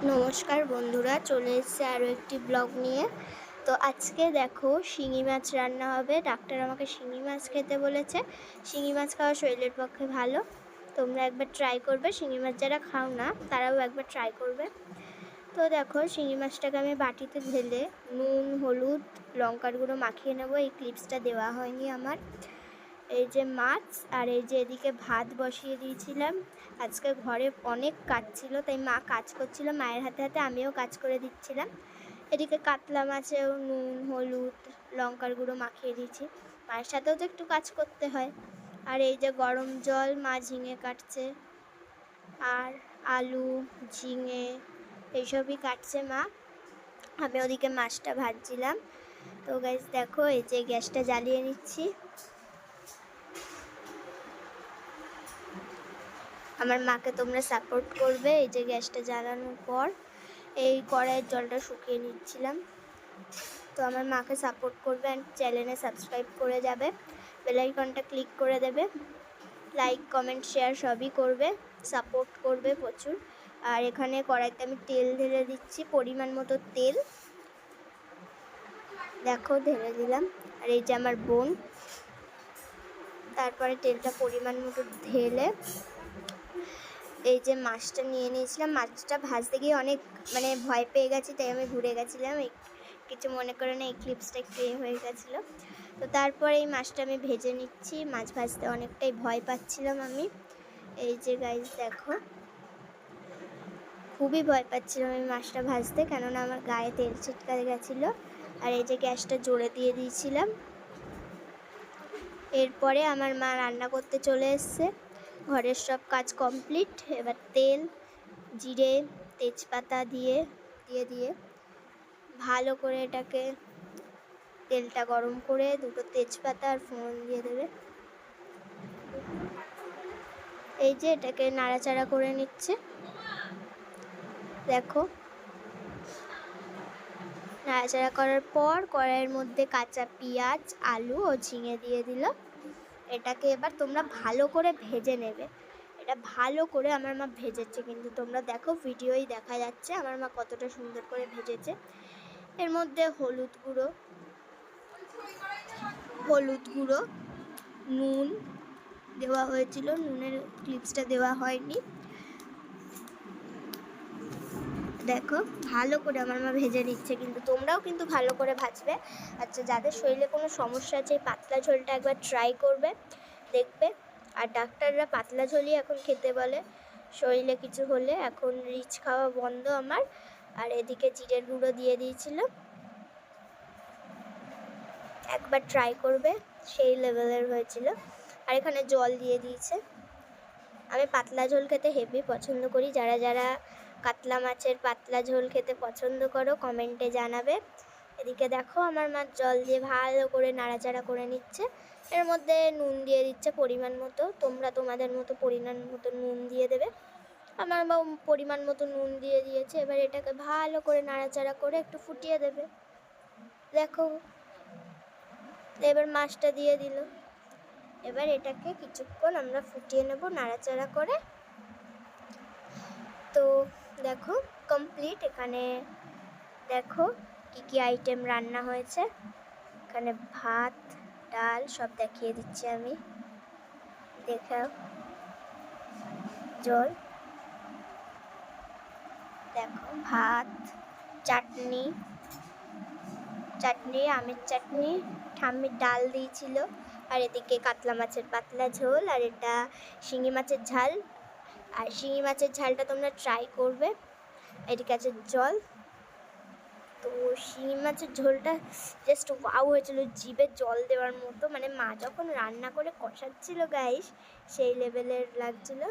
নমস্কার বন্ধুরা, চলে এসেছে আরও একটি ব্লগ নিয়ে। তো আজকে দেখো শিঙি মাছ রান্না হবে। ডাক্তার আমাকে শিঙি মাছ খেতে বলেছে। শিঙি মাছ খাওয়া শরীরের পক্ষে ভালো, তোমরা একবার ট্রাই করবে। শিঙি মাছ যারা খাও না তারাও একবার ট্রাই করবে। তো দেখো শিঙি মাছটাকে আমি বাটিতে ঢেলে নুন, হলুদ, লঙ্কার গুঁড়ো মাখিয়ে নেবো। এই ক্লিপসটা দেওয়া হয়নি আমার। এই যে মাছ, আর এই যে এদিকে ভাত বসিয়ে দিয়েছিলাম। আজকে ঘরে অনেক কাজ ছিল, তাই মা কাজ করছিল, মায়ের হাতে হাতে আমিও কাজ করে দিচ্ছিলাম। এদিকে কাতলা মাছেও নুন, হলুদ, লঙ্কার গুঁড়ো মাখিয়ে দিয়েছি। মায়ের সাথেও তো একটু কাজ করতে হয়। আর এই যে গরম জল, মা ঝিঙে কাটছে, আর আলু, ঝিঙে এইসবই কাটছে মা। আমি ওদিকে মাছটা ভাজছিলাম। তো গাইস দেখো, এই যে গ্যাসটা জ্বালিয়ে নিচ্ছি। আমার মাকে তোমরা সাপোর্ট করবে। এই যে গ্যাসটা জ্বালানোর পর এই কড়াইয়ের জলটা শুকিয়ে নিচ্ছিলাম। তো আমার মাকে সাপোর্ট করবে অ্যান্ড চ্যানেলে সাবস্ক্রাইব করে যাবে, বেল আইকনটা ক্লিক করে দেবে, লাইক, কমেন্ট, শেয়ার সবই করবে, সাপোর্ট করবে প্রচুর। আর এখানে কড়াইতে আমি তেল ঢেলে দিচ্ছি, পরিমাণ মতো তেল। দেখো ঢেলে দিলাম। আর এই যে আমার বোন, তারপরে তেলটা পরিমাণ মতো ঢেলে এই যে মাছটা নিয়ে নিয়েছিলাম। মাছটা ভাজতে গিয়ে অনেক ভয় পেয়ে গেছি, তাই আমি ঘুরে গেছিলাম। কিছু মনে করে না, এই ক্লিপসটা একটু হয়ে গেছিলো। তো তারপরে এই মাছটা আমি ভেজে নিচ্ছি। মাছ ভাজতে অনেকটাই ভয় পাচ্ছিলাম আমি। এই যে গাইস দেখো, খুবই ভয় পাচ্ছিলাম আমি মাছটা ভাজতে, কেননা আমার গায়ে তেল ছিটকে গেছিলো। আর এই যে গ্যাসটা জোরে দিয়ে দিয়েছিলাম। এরপরে আমার মা রান্না করতে চলে এসছে। ঘরের সব কাজ কমপ্লিট। এবার তেল, জিরে, তেজপাতা দিয়ে ভালো করে এটাকে, তেলটা গরম করে দুটো তেজপাতা আর ফোড়ন দিয়ে দেবে। এই যে এটাকে নাড়াচাড়া করে নিচ্ছে। দেখো, নাড়াচাড়া করার পর কড়াইয়ের মধ্যে কাঁচা পেঁয়াজ, আলু ও ঝিঙে দিয়ে দিল। এটাকে এবার তোমরা ভালো করে ভেজে নেবে। এটা ভালো করে আমার মা ভেজেছে, কিন্তু তোমরা দেখো ভিডিওই দেখা যাচ্ছে আমার মা কতটা সুন্দর করে ভেজেছে। এর মধ্যে হলুদ গুঁড়ো, নুন দেওয়া হয়েছিল, নুনের ক্লিপসটা দেওয়া হয়নি। দেখো ভালো করে আমার মা ভেজে নিচ্ছে, কিন্তু তোমরাও কিন্তু ভালো করে ভাজবে। আচ্ছা, যাদের শরীরে কোনো সমস্যা আছে এই পাতলা ঝোলটা একবার ট্রাই করবে, দেখবে। আর ডাক্তাররা পাতলা ঝোলই এখন খেতে বলে শরীরে কিছু হলে। এখন রিচ খাওয়া বন্ধ আমার। আর এদিকে জিরের গুঁড়ো দিয়ে দিয়েছিল, একবার ট্রাই করবে, সেই লেভেলের হয়েছিল। আর এখানে জল দিয়ে দিয়েছে। আমি পাতলা ঝোল খেতে হেভি পছন্দ করি। যারা যারা কাতলা মাছের পাতলা ঝোল খেতে পছন্দ করো কমেন্টে জানাবে। এদিকে দেখো আমার মা জল দিয়ে ভালো করে নাড়াচাড়া করে নিচ্ছে। এর মধ্যে নুন দিয়ে দিচ্ছে পরিমাণ মতো। তোমরা তোমাদের মতো পরিমাণ মতো নুন দিয়ে দেবে। আমার মা পরিমাণ মতো নুন দিয়ে দিয়েছে। এবার এটাকে ভালো করে নাড়াচাড়া করে একটু ফুটিয়ে দেবে। দেখো, এবার মাছটা দিয়ে দিল। এবার এটাকে কিছুক্ষণ আমরা ফুটিয়ে নেব নাড়াচাড়া করে। তো দেখো কমপ্লিট। এখানে দেখো কী আইটেম রান্না হয়েছে। এখানে ভাত, ডাল সব দেখিয়ে দিচ্ছি আমি, দেখাও। জল, দেখো ভাত, চাটনি, আমের চাটনি, ঠাম্মির ডাল দিয়েছিল। আর এদিকে কাতলা মাছের পাতলা ঝোল, আর এটা শিঙি মাছের ঝাল। আর শিঙি মাছের ঝালটা তোমরা ট্রাই করবে। এদিকে আছে জল। তো শিঙি মাছের ঝোলটা জাস্ট ওয়াও হয়েছিল, জিভে জল দেওয়ার মতো। মা যখন রান্না করে কষাচ্ছিল গাইস, সেই লেভেলের লাগছিল।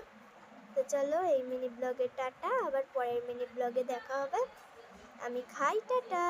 তো চলো, এই মিনি ব্লগে টাটা, আবার পরের মিনি ব্লগে দেখা হবে। আমি খাই, টাটা।